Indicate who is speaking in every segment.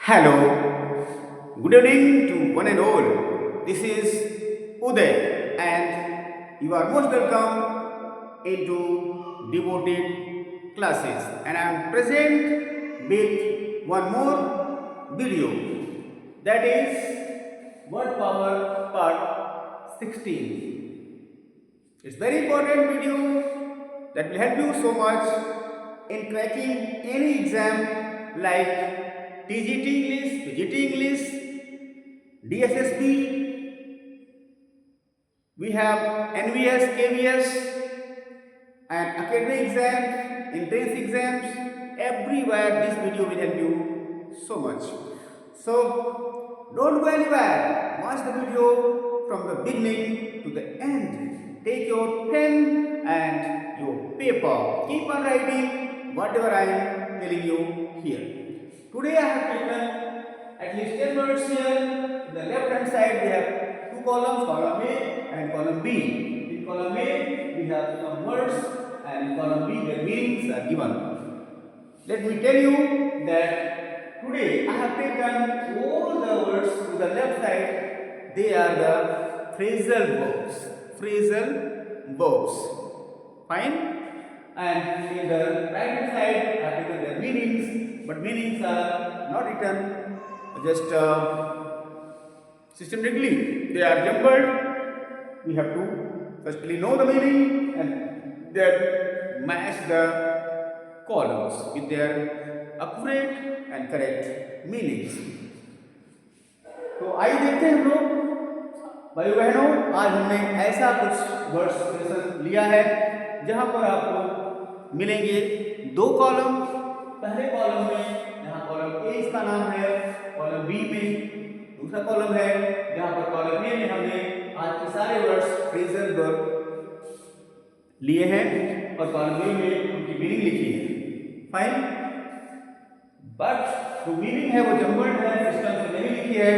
Speaker 1: Hello, good evening to one and all. This is Uday, and you are most welcome into devoted classes. And I am present with one more video, that is word power part 16. It's very important video that will help you so much in cracking any exam like TGT English, PGT English, DSSB. We have NVS, KVS, and academic exams, entrance exams. Everywhere this video will help you so much. So don't go anywhere. Watch the video from the beginning to the end. Take your pen and your paper. Keep on writing whatever I am telling you here. Today I have taken at least 10 words here. In the left hand side we have two columns, column A and column B. In column A we have some words and in column B their meanings are given. Let me tell you that today I have taken all the words to the left side. They are the phrasal verbs. Phrasal verbs. Fine? And in the right hand side I have taken their meanings, but meanings are not written just systematically. They are jumbled. We have to firstly know the meaning and then match the columns with their accurate and correct meanings. तो आइए देखते हैं हम लोग भाई बहनों, आज हमने ऐसा कुछ वर्ड्स सेशन लिया है जहां पर आपको मिलेंगे दो कॉलम। पहले कॉलम में जहां कॉलम ए इसका नाम है, कॉलम बी में दूसरा कॉलम है जहां पर कॉलम ए में हमने आज के सारे वर्ड्स फ्रेजल वर्ब लिए हैं और कॉलम बी में उनकी मीनिंग लिखी है। फाइन, बट जो मीनिंग है वो जम्बल्ड है, सिस्टम से नहीं लिखी है,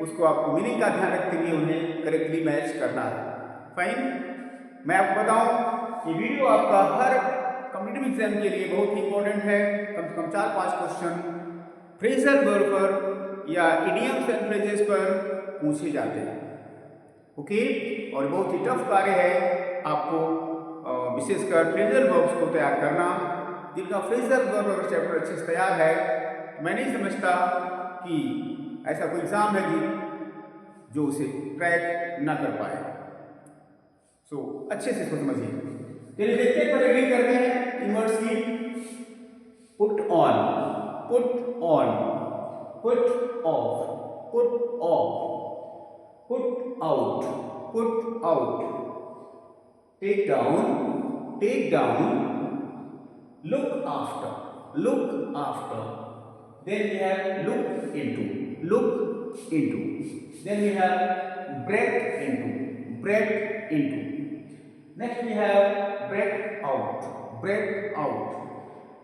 Speaker 1: उसको आपको मीनिंग का ध्यान रखते हुए उन्हें करेक्टली मैच करना है। फाइन, मैं आपको बताऊं ये वीडियो आपका हर कॉम्पिटिटिव एग्जाम के लिए बहुत ही इंपॉर्टेंट है। कम से कम 4-5 क्वेश्चन फ्रेजल वर्ब पर या इडियम्स एंड फ्रेजेस पर पूछे जाते हैं। ओके, और बहुत ही टफ कार्य है आपको विशेषकर फ्रेजल वर्ब्स को तैयार करना। जिनका फ्रेजल वर्ब अगर चैप्टर अच्छे से तैयार है, मैं नहीं समझता कि ऐसा कोई एग्जाम है जो उसे क्रैक ना कर पाए। सो अच्छे से इसको समझिए। चलिए देखते हैं, पर रीडिंग करते हैं इन वर्ड्स की। Put on, put on, put off, put off, put out, put out, take down, take down, look after, look after. Then we have look into, look into. Then we have break into, break into. Next we have break out, break out.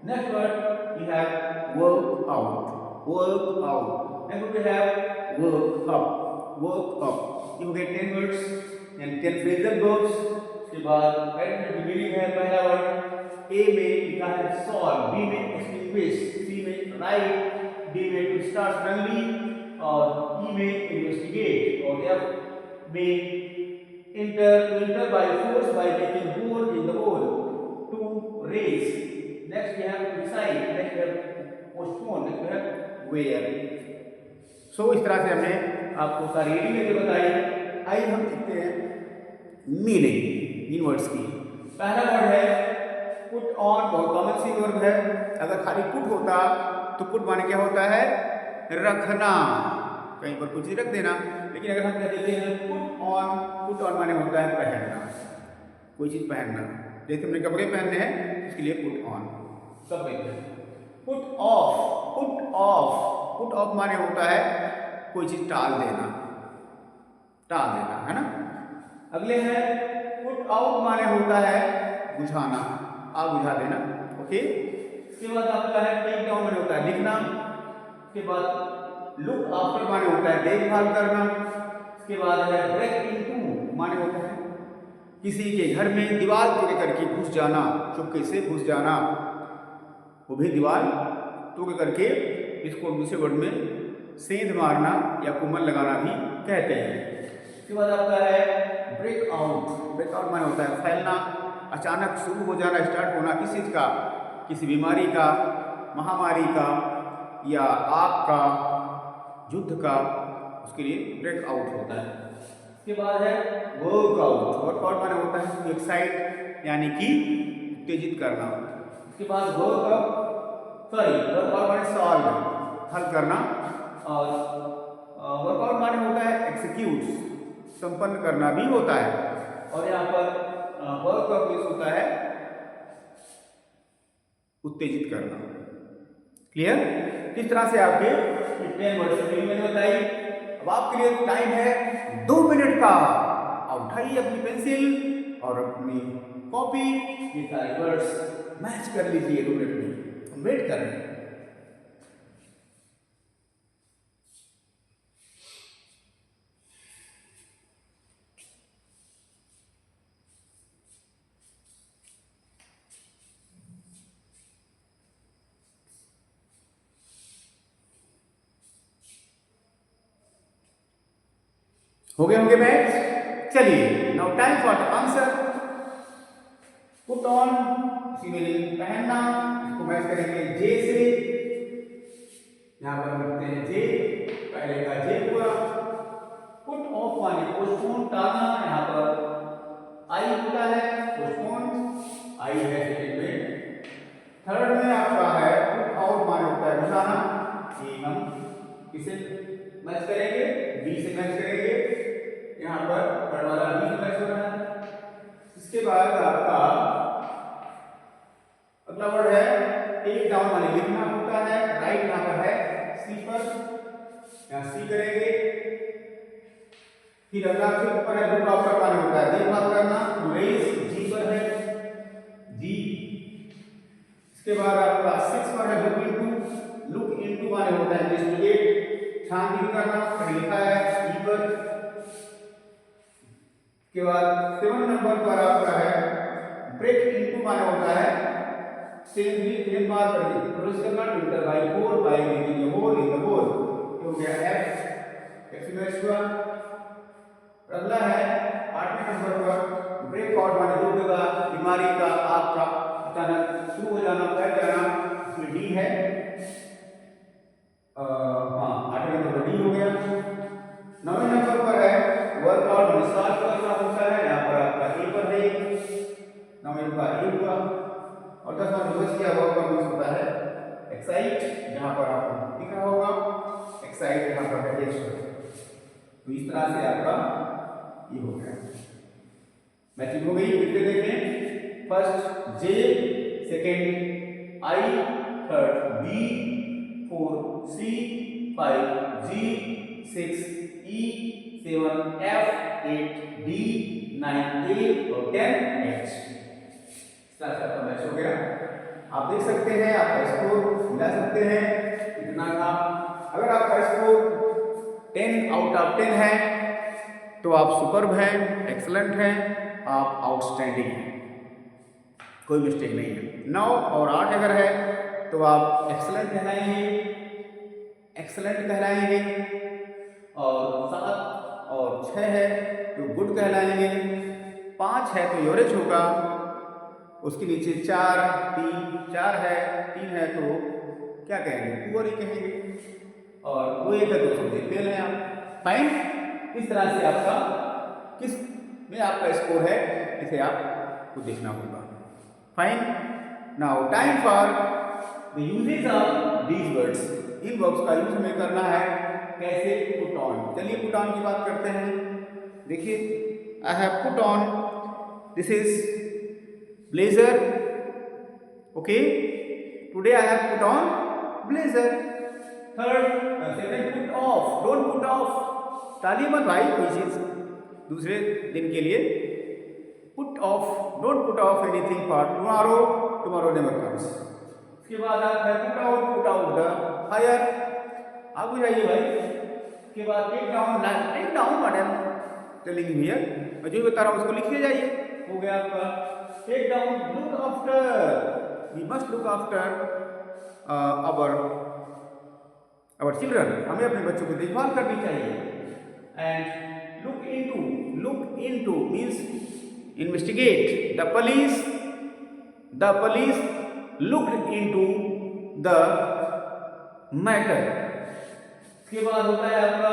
Speaker 1: Next word we have work out, work out. Next we have work up, work up. You get 10 words and 10 phrasal verbs. उसके बाद right में meaning है पहला word a में लिखा है solve, B में extinguish, C में राइट, डी में टू स्टार्ट सडनली और ई में इन्वेस्टिगेट और एफ में enter by force by making hole in the hole, to race. Next we have decide, next we have postpone, next we have where. So इस तरह से हमने आपको सारी रीडिंग करके बताई। आइए हम देखते हैं मीनिंग इन वर्ड्स की। पहला वर्ड है पुट ऑन, बहुत कॉमन सी वर्ब है। अगर खाली पुट होता तो पुट माने क्या होता है? रखना, कहीं पर कुछ रख देना। लेकिन अगर हम कह देते हैं पुट ऑन माने होता है पहनना, कोई चीज पहनना। जैसे हमने कपड़े पहनने हैं इसके लिए पुट ऑन कपड़े। Put off, put off, put of माने होता है कोई चीज टाल देना, टाल देना, है ना। अगले है पुट आउट माने होता है बुझाना, आग बुझा देना। ओके, इसके बाद आपका है टेक डाउन माने होता है लिखना। इसके बाद लुक आफ्टर माने होता है देखभाल करना। इसके बाद है ब्रेक इनटू माने होता है किसी के घर में दीवार तोड़ करके घुस जाना, चुपके से घुस जाना, वो भी दीवार तोड़ करके इसको दूसरे वर्ड में सेंध मारना या कुमल लगाना भी कहते हैं। इसके बाद आपका है ब्रेकआउट। ब्रेकआउट माने होता है फैलना, अचानक शुरू हो जाना, स्टार्ट होना किसी चीज का, किसी बीमारी का, महामारी का या आग का, युद्ध का, उसके लिए ब्रेकआउट होता है। इसके बाद है वर्कआउट। वर्कआउट माने होता है टू एक्साइट यानी कि उत्तेजित करना। इसके बाद वर्कआउट माने सॉल्व, हल करना, और वर्कआउट माने होता है एक्सिक्यूट, संपन्न करना भी होता है। और यहाँ पर वर्कआउट मीन्स होता है उत्तेजित करना। क्लियर? किस तरह से आपके 10 वर्ड से मैंने बताई। अब आपके लिए टाइम है 2 मिनट का। और उठाइए अपनी पेंसिल और अपनी कॉपी, ये सारे वर्ड्स मैच कर लीजिए 2 मिनट में। हम वेट कर रहे हैं। हो गए होंगे मैच? चलिए now time for the answer. Put on, इसी में पहनना, इसको मैच करेंगे जे से। यहां पर लिखते हैं जे, पहले का जे पूरा। पुट ऑफ माने पोस्टपोन, टालना। यहां पर आई होता है पोस्टपोन, आई है सेकंड में। थर्ड में आपका है पुट आउट माने होता है बुझाना। ये हम किसे मैच करेंगे? बी से मैच करेंगे। यहाँ पर थर्ड वाला बी से मैच हो रहा है। इसके बाद आपका अगला वर्ड है टेक डाउन माने लिखना होता है। राइट यहाँ पर है सी पर, यहाँ सी करेंगे। फिर अगला फिर ऊपर है लुक आफ्टर माने होता है देखभाल करना। रेज जी पर है, जी। इसके बाद आपका 6 पर है लुक इनटू माने होता है इन्वेस्टिगेट, छानबीन करना। पढ़ लिखा है ई पर। के बाद 7 नंबर पर आपका है ब्रेक इनटू माने होता है सेम बात प्रोसेस करना। Enter by 4 by making a hole in the hole, हो गया एफ एक्सप्रेस हुआ। अगला है 8वें नंबर पर ब्रेक आउट माने दुख का, बीमारी का, आग का, अचानक शुरू हो जाना, फैल जाना। इसमें डी है। हाँ 8वें नंबर पर डी हो गया। 9वें नंबर पर है वर्कआउट में स्टार्ट करना होता है। यहाँ पर आपका ए पर है, 9वें का ए हुआ। और 10वां रिवर्स किया वर्कआउट में होता है एक्साइट, यहाँ पर आपको दिख रहा होगा एक्साइट, यहाँ पर है एच। तो इस तरह से आपका ये हो गया, मैचिंग हो गई। फिर से देखें, first J, second I, third B, 4 C, 5 G, 6 E, 7 F, 8 D, 9 A और 10 एच। इस तरह से आपका मैच हो गया। आप देख सकते हैं, आपका स्कोर मिला सकते हैं कितना था। अगर आपका स्कोर 10 आउट ऑफ 10 है तो आप सुपर्ब हैं, एक्सलेंट हैं, आप आउटस्टैंडिंग हैं, कोई मिस्टेक नहीं है। 9 और 8 अगर है तो आप एक्सलेंट कहलाएंगे, एक्सलेंट कहलाएंगे। और 7 और 6 है तो गुड कहलाएंगे। 5 है तो एवरेज होगा। उसके नीचे 4 है 3 है तो क्या कहेंगे? पुअर ही कहेंगे। और वो एक है तो सबसे फेल है आप। फाइन। इस तरह से आपका किस में आपका स्कोर है इसे आपको देखना होगा। Fine. Now time for the uses of these words. In verbs का यूज हमें करना है कैसे? Put on. चलिए पुट ऑन की बात करते हैं। देखिए, I have put on, this is blazer, okay, today I have put on blazer. Second, put off, don't put off, टालिए मत भाई कोई चीज दूसरे दिन के लिए। put off, don't put off anything for tomorrow, tomorrow never comes. इसके बाद आप put out the fire, आप बुझाइए भाई। इसके बाद take down what I am telling you here, मैं जो बता रहा हूँ उसको लिखिए जाइए। हो गया आपका take down, look after, we must look after our our children, हमें अपने बच्चों की देखभाल करनी चाहिए. And look into means investigate. The police looked into the matter. उसके बाद होता है आपका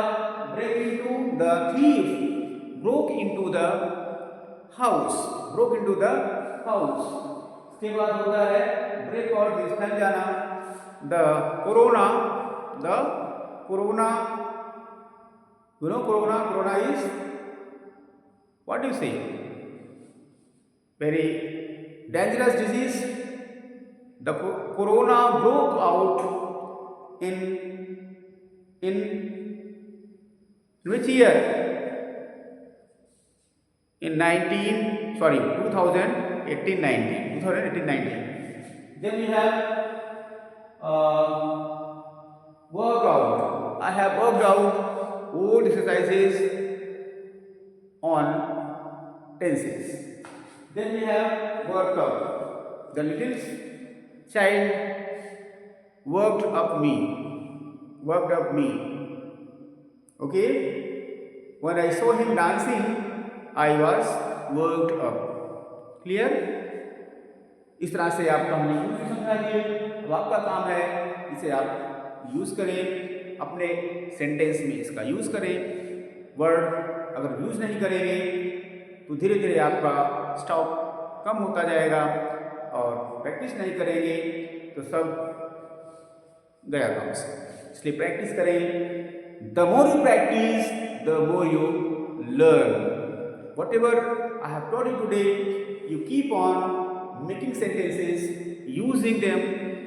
Speaker 1: break into. The thief broke into the house. उसके बाद होता है ब्रेक आउट मीन्स फैल जाना. The corona you know corona is what do you say, very dangerous disease. The corona broke out in which year? In 2018-19. Then we have workout. I have worked out old exercises on tenses. Then we have workout. The little child worked up me. Okay? When I saw him dancing, I was worked up. Clear? इस तरह से आपको हमने use समझा दिए. अब आपका काम है इसे आप यूज करें, अपने सेंटेंस में इसका यूज करें. वर्ड अगर यूज नहीं करेंगे तो धीरे धीरे आपका स्टॉक कम होता जाएगा, और प्रैक्टिस नहीं करेंगे तो सब गया काम से. इसलिए प्रैक्टिस करें. The more you practice the more you learn. Whatever I have taught you today, you keep on making sentences, using them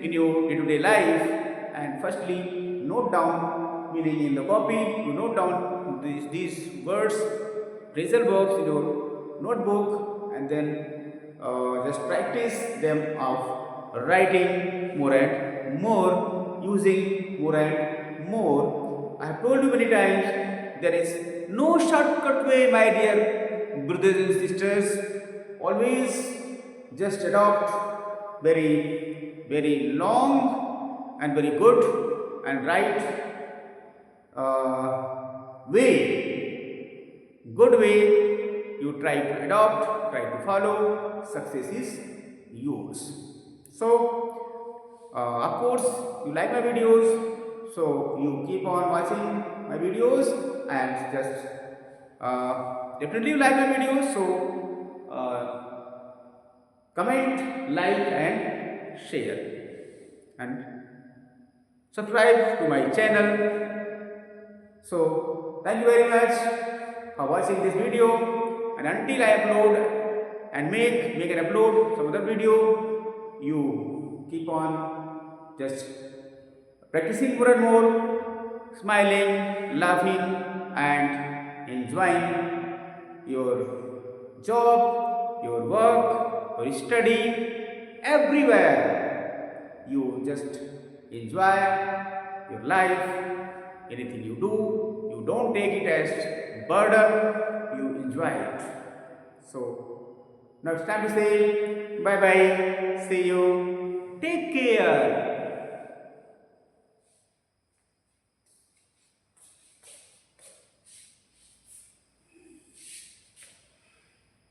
Speaker 1: in your day-to-day life, and firstly note down meaning in the copy. You note down these words, phrasal verbs in your notebook, and then just practice them of writing more and more, using more and more. I have told you many times, there is no shortcut way, my dear brothers and sisters. Always just adopt very long and very good and right way. Good way you try to adopt, try to follow. Success is yours. So of course you like my videos, so you keep on watching my videos, and just definitely you like my videos, so comment, like and share, and subscribe to my channel. So thank you very much for watching this video, and until I upload and make an upload some other video, you keep on just practicing more and more, smiling, laughing and enjoying your job, your work, your study, everywhere. You just enjoy your life. Anything you do, you don't take it as burden, you enjoy it. So now it's time to say bye bye. See you. Take care.